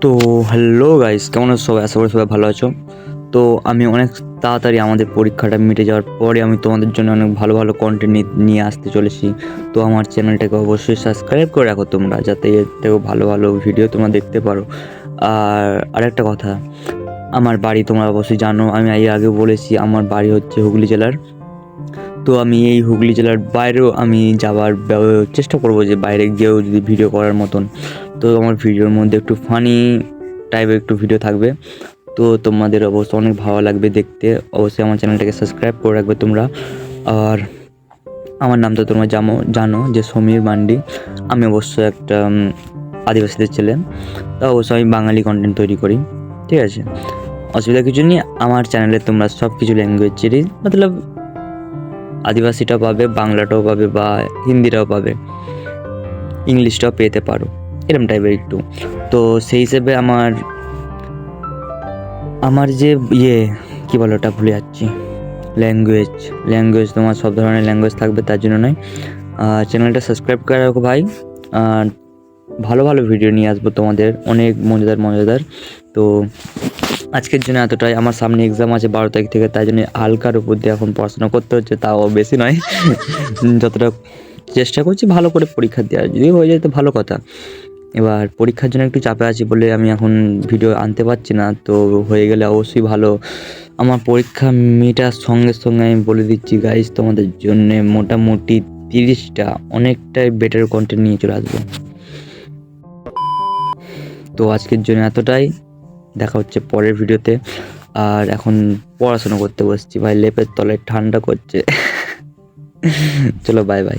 তো hello guys, কেমন আছো সবাই? আশা করি সবাই ভালো আছো। তো আমি অনেক তাড়াতাড়ি আমাদের পরীক্ষাটা মিটে যাওয়ার পরে আমি তোমাদের জন্য অনেক ভালো ভালো কন্টেন্ট নিয়ে আসতে চলেছি। তো আমার চ্যানেলটাকে অবশ্যই সাবস্ক্রাইব করে রাখো তোমরা, যাতে এর থেকেও ভালো ভালো ভিডিও তোমরা দেখতে পারো। আর আরেকটা কথা, আমার বাড়ি তোমরা অবশ্যই জানো, আমি এর আগে বলেছি আমার বাড়ি হচ্ছে হুগলি জেলার। তো আমি এই হুগলি জেলার বাইরেও আমি যাওয়ার চেষ্টা করব, যে বাইরে গিয়েও যদি ভিডিও করার মতন। তো আমার ভিডিওর মধ্যে একটু ফানি টাইপের একটু ভিডিও থাকবে, তো তোমাদের অবশ্যই অনেক ভালো লাগবে দেখতে। অবশ্যই আমার চ্যানেলটাকে সাবস্ক্রাইব করে রাখবে তোমরা। আর আমার নাম তো তোমরা জানো যে সমীর মান্ডি। আমি অবশ্যই একটা আদিবাসীদের ছেলে। তা অবশ্যই আমি বাঙালি কন্টেন্ট তৈরি করি, ঠিক আছে? অসুবিধা কিছু নেই। আমার চ্যানেলে তোমরা সব কিছু ল্যাঙ্গুয়েজ সিরিজ মতলব আদিবাসীটাও পাবে, বাংলাটাও পাবে, বা হিন্দিটাও পাবে, ইংলিশটাও পেতে পারো, এরকম টাইপের একটু। তো সেই হিসেবে আমার যে কী বলো ওটা ভুলে যাচ্ছি, ল্যাঙ্গুয়েজ তোমার সব ধরনের ল্যাঙ্গুয়েজ থাকবে, তার জন্য নয়। চ্যানেলটা সাবস্ক্রাইব করে রাখো ভাই। আর ভালো ভালো ভিডিও নিয়ে আসবো তোমাদের, অনেক মজাদার। তো আজকের জন্য এতটাই। আমার সামনে এক্সাম আছে 12 তারিখ থেকে, তাই জন্য হালকার উপর দিয়ে এখন পড়াশোনা করতে হচ্ছে, তাও বেশি নয়। যতটা চেষ্টা করছি ভালো করে পরীক্ষা দেওয়ার, যদি হয়ে যায় তো ভালো কথা। এবার পরীক্ষার জন্য একটু চাপে আছি বলে আমি এখন ভিডিও আনতে পারছি না, তো হয়ে গেলে অবশ্যই ভালো। আমার পরীক্ষা মেটার সঙ্গে আমি বলে দিচ্ছি গাইজ, তোমাদের জন্য মোটামুটি 30টা অনেকটাই বেটার কন্টেন্ট নিয়ে চলে আসবো। তো আজকের জন্য এতটাই, দেখা হচ্ছে পরের ভিডিওতে। আর এখন পড়াশোনা করতে বসছি ভাই, লেপের তলায় ঠান্ডা করছে। চলো বাই বাই।